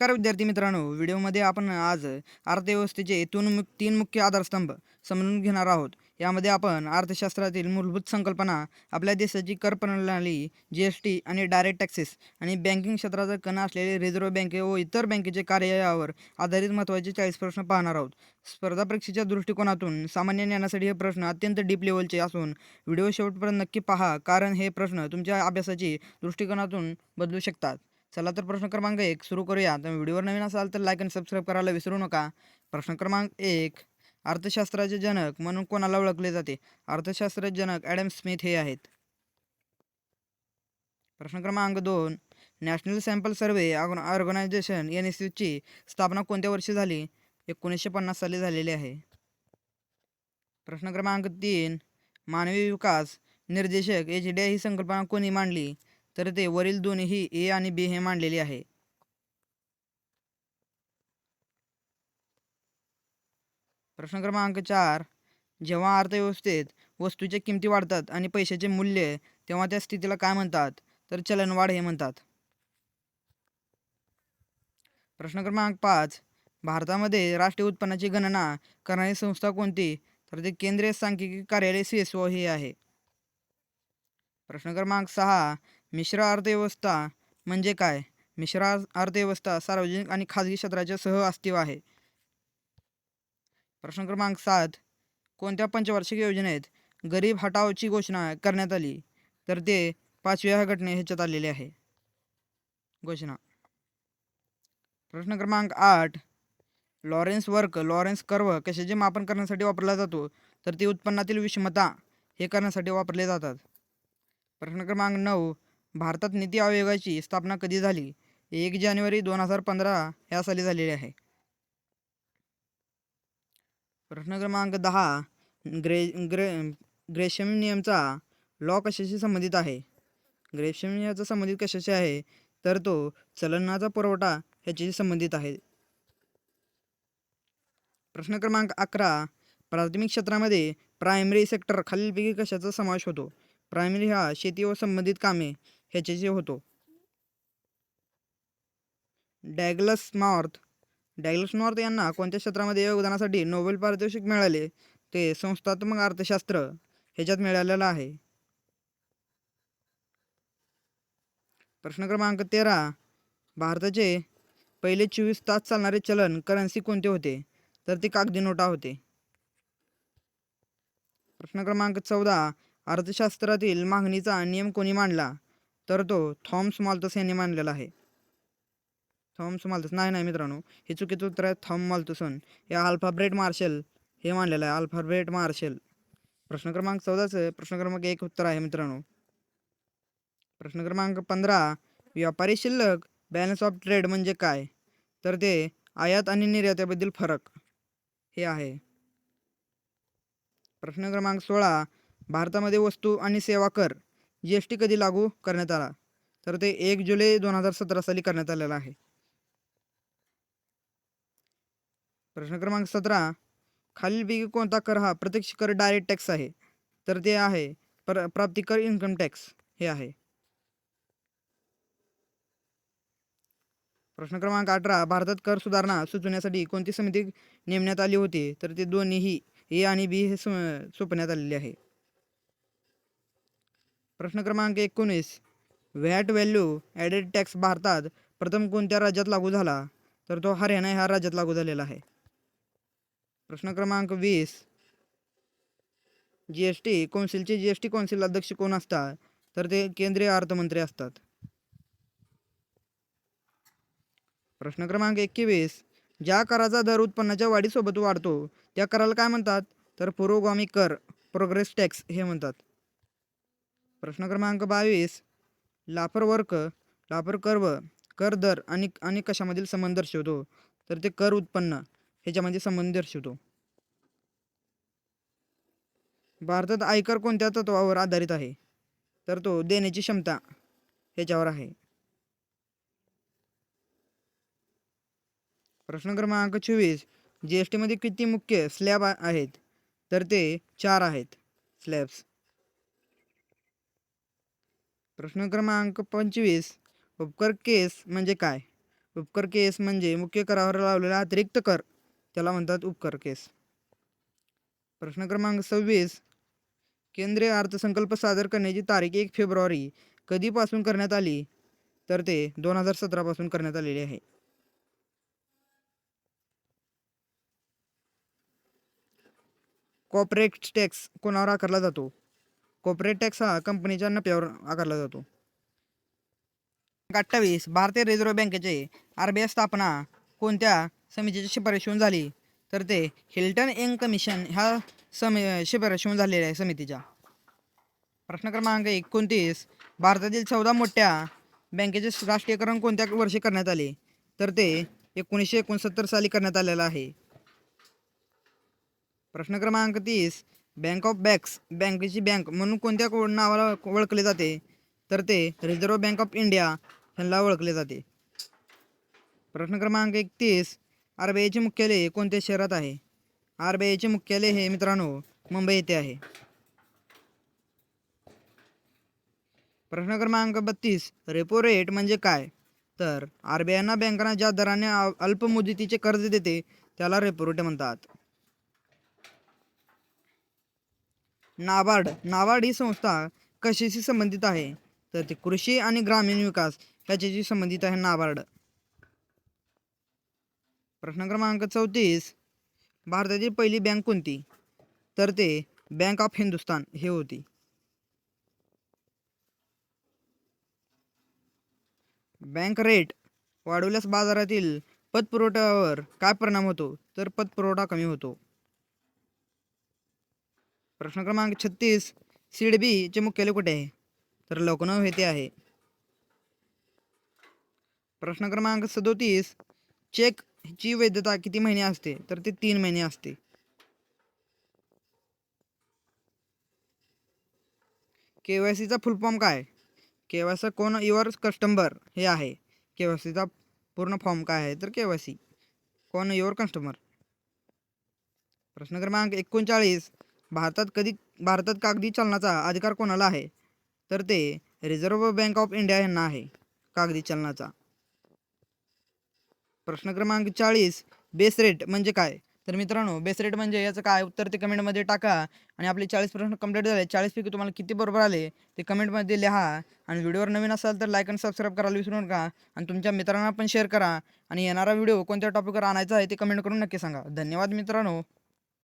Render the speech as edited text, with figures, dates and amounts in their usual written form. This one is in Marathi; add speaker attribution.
Speaker 1: नमस्कार विद्यार्थी मित्रांनो, व्हिडिओमध्ये आपण आज अर्थव्यवस्थेचे तीन मुख्य आधारस्तंभ समजून घेणार आहोत. यामध्ये आपण अर्थशास्त्रातील मूलभूत संकल्पना, आपल्या देशाची कर प्रणाली, जी-एस-टी आणि डायरेक्ट टॅक्सेस आणि बँकिंग क्षेत्राचा कणा असलेले रिझर्व्ह बँके व इतर बँकेचे कार्य यावर आधारित महत्त्वाचे 40 प्रश्न पाहणार आहोत. स्पर्धा परीक्षेच्या दृष्टिकोनातून सामान्य ज्ञानासाठी हे प्रश्न अत्यंत डीप लेवलचे असून व्हिडिओ शेवटपर्यंत नक्की पहा, कारण हे प्रश्न तुमच्या अभ्यासाची दृष्टिकोनातून बदलू शकतात. चला तर प्रश्न क्रमांक 1 सुरू करूया. तर व्हिडिओवर नवीन असाल तर लाईक आणि सबस्क्राईब करायला विसरू नका. प्रश्न क्रमांक 1, अर्थशास्त्राचे जनक म्हणून कोणाला ओळखले जाते? अर्थशास्त्राचे जनक ॲडम स्मिथ हे आहेत. प्रश्न क्रमांक 2, नॅशनल सॅम्पल सर्व्हे ऑर्गनायझेशन NSSची स्थापना कोणत्या वर्षी झाली? 1950 साली झालेली आहे. प्रश्न क्रमांक 3, मानवी विकास निर्देशक HDI ही संकल्पना कोणी मांडली? तर ते वरील दोन्हीही ए आणि बी हे मांडलेले आहे. प्रश्न क्रमांक 4, जेव्हा अर्थव्यवस्थेत वस्तूच्या किमती वाढतात आणि पैशाचे मूल्य, तेव्हा त्या स्थितीला काय म्हणतात? तर चलनवाढ हे म्हणतात. प्रश्न क्रमांक 5, भारतामध्ये राष्ट्रीय उत्पन्नाची गणना करणारी संस्था कोणती? तर ते केंद्रीय सांख्यिकी कार्यालय CSO हे आहे. प्रश्न क्रमांक 6, मिश्र अर्थव्यवस्था म्हणजे काय? मिश्र अर्थव्यवस्था सार्वजनिक आणि खाजगी क्षेत्राचे सह अस्तित्व आहे. प्रश्न क्रमांक 7, कोणत्या पंचवार्षिक योजनेत गरीब हटावची घोषणा करण्यात आली? तर ते 5व्या घटने ह्याच्यात आलेले आहे घोषणा. प्रश्न क्रमांक 8, लॉरेन्स कर्व कशाचे मापन करण्यासाठी वापरला जातो? तर ते उत्पन्नातील विषमता हे करण्यासाठी वापरले जातात. प्रश्न क्रमांक 9, भारतात नीती आयोगाची स्थापना कधी झाली? 1 जानेवारी 2015 या साली झालेली आहे. प्रश्न क्रमांक 10, ग्रेशम नियमचा लॉ कशाशी संबंधित आहे? ग्रेशम नियमाचा संबंधित कशाशी आहे? तर तो चलनाचा पुरवठा ह्याच्याशी संबंधित आहे. प्रश्न क्रमांक 11, प्राथमिक क्षेत्रामध्ये प्रायमरी सेक्टर खालीलपैकी कशाचा समावेश होतो? प्रायमरी हा शेती व संबंधित कामे ह्याच्याशी होतो. डॅगलस नॉर्थ यांना कोणत्या क्षेत्रामध्ये योगदानासाठी नोबेल पारितोषिक मिळाले? ते संस्थात्मक अर्थशास्त्र ह्याच्यात मिळालेलं आहे. प्रश्न क्रमांक 13, भारताचे पहिले 24 तास चालणारे चलन करन्सी कोणते होते? तर ते कागदी नोटा होते. प्रश्न क्रमांक 14, अर्थशास्त्रातील मागणीचा नियम कोणी मांडला? तर तो थॉमस माल्थस यांनी मांडलेला आहे. थॉमस माल्थस नाही मित्रांनो, हे चुकीचं उत्तर आहे. थॉम माल्थसन हे अल्फ्रेड मार्शल हे मांडलेलं आहे. Alfred Marshall. प्रश्न क्रमांक 14चं प्रश्न क्रमांक 1 उत्तर आहे मित्रांनो. प्रश्न क्रमांक 15, व्यापारी शिल्लक बॅलन्स ऑफ ट्रेड म्हणजे काय? तर ते आयात आणि निर्यातीबद्दल फरक हे आहे. प्रश्न क्रमांक 16, भारतामध्ये वस्तू आणि सेवा कर GST कधी लागू करण्यात आला? तर ते 1 जुलै 2017 साली करण्यात आलेला आहे. प्रश्न क्रमांक 17, खालीलपैकी कोणता कर हा प्रत्यक्ष कर डायरेक्ट टॅक्स आहे? तर ते आहे प्राप्तिकर इन्कम टॅक्स हे आहे. प्रश्न क्रमांक 18, भारतात कर सुधारणा सुचवण्यासाठी कोणती समिती नेमण्यात आली होती? तर ते दोन्हीही ए आणि बी हे सोपवण्यात आलेले आहे. प्रश्न क्रमांक 19, व्हॅट व्हॅल्यू ॲडेड टॅक्स भारतात प्रथम कोणत्या राज्यात लागू झाला? तर तो हरियाणा ह्या राज्यात लागू झालेला आहे. प्रश्न क्रमांक 20, GST कौन्सिल अध्यक्ष कोण असतात? तर ते केंद्रीय अर्थमंत्री असतात. प्रश्न क्रमांक 21, ज्या कराचा दर उत्पन्नाच्या वाढीसोबत वाढतो त्या कराला काय म्हणतात? तर पुरोगामी कर प्रोग्रेस टॅक्स हे म्हणतात. प्रश्न क्रमांक 22, लाफर कर्व कर दर आणि कशामधील संबंध दर्शवतो? तर ते कर उत्पन्न ह्याच्यामध्ये संबंध दर्शवतो. भारतात आयकर कोणत्या तत्वावर आधारित आहे? तर तो देण्याची क्षमता ह्याच्यावर आहे. प्रश्न क्रमांक 24, GST मध्ये किती मुख्य स्लॅब आहेत? तर ते 4 आहेत स्लॅब्स. प्रश्न क्रमांक 25, उपकर केस म्हणजे काय? उपकर केस म्हणजे मुख्य करावर लावलेला अतिरिक्त कर, त्याला म्हणतात उपकर केस. प्रश्न क्रमांक 26. केंद्रीय अर्थसंकल्प सादर करण्याची तारीख 1 फेब्रुवारी कधीपासून करण्यात आली? तर ते 2017 पासून करण्यात आलेली आहे. कॉर्पोरेट टॅक्स कोणावर आकारला जातो? कॉर्पोरेट टॅक्स हा कंपनीच्या नफ्यावर आकारला जातो. 28. भारतीय रिझर्व्ह बँकेचे RBI स्थापना कोणत्या समितीच्या शिफारशीवरून झाली? तर ते हिल्टन यंग कमिशन ह्या शिफारशीवरून झालेल्या आहे समितीच्या. प्रश्न क्रमांक 29. भारतातील 14 मोठ्या बँकेचे राष्ट्रीयकरण कोणत्या वर्षी करण्यात आले? तर ते 1969 साली करण्यात आलेलं आहे. प्रश्न क्रमांक 30. बँक ऑफ बँक्स बँकेची बँक म्हणून कोणत्या नावाला ओळखले जाते? तर ते रिझर्व्ह बँक ऑफ इंडिया ह्याला ओळखले जाते. प्रश्न क्रमांक 31. RBIचे मुख्यालय कोणत्या शहरात आहे? RBIचे मुख्यालय हे मित्रांनो मुंबई येथे आहे. प्रश्न क्रमांक 32. रेपो रेट म्हणजे काय? तर RBI बँकांना ज्या दराने अल्प मुदतीचे कर्ज देते त्याला रेपो रेट म्हणतात. नाबार्ड ही संस्था कशाशी संबंधित आहे? तर ते कृषी आणि ग्रामीण विकास ह्याच्याशी संबंधित आहे नाबार्ड. प्रश्न क्रमांक 34. भारतातील पहिली बँक कोणती? तर ते बँक ऑफ हिंदुस्तान हे होती. बँक रेट वाढवल्यास बाजारातील पतपुरवठ्यावर काय परिणाम होतो? तर पतपुरवठा कमी होतो. प्रश्न क्रमांक 36. सिडबीचे मुख्यालय कुठे आहे? तर लखनौ येथे आहे. प्रश्न क्रमांक 37. चेकची वैधता किती महिने असते? तर ते 3 महिने असते. KYCचा फुल फॉर्म काय? KYC कोण युअर कस्टमर हे आहे. KYCचा पूर्ण फॉर्म काय आहे? तर KYC कोण युअर कस्टमर. प्रश्न क्रमांक 39. भारतात कागदी चलनाचा अधिकार कोणाला आहे? तर ते रिझर्व्ह बँक ऑफ इंडिया यांना आहे कागदी चलनाचा. प्रश्न क्रमांक 40. बेस रेट म्हणजे काय? तर मित्रांनो बेस रेट म्हणजे याचं काय उत्तर ते कमेंटमध्ये टाका. आणि आपले 40 प्रश्न कंप्लीट झाले. 40 पैकी तुम्हाला किती बरोबर आले ते कमेंटमध्ये लिहा. आणि व्हिडिओवर नवीन असाल तर लाईक आणि सबस्क्राईब करायला विसरू नका. आणि तुमच्या मित्रांना पण शेअर करा. आणि येणारा व्हिडिओ कोणत्या टॉपिकवर आणायचा आहे ते कमेंट करून नक्की सांगा. धन्यवाद मित्रांनो.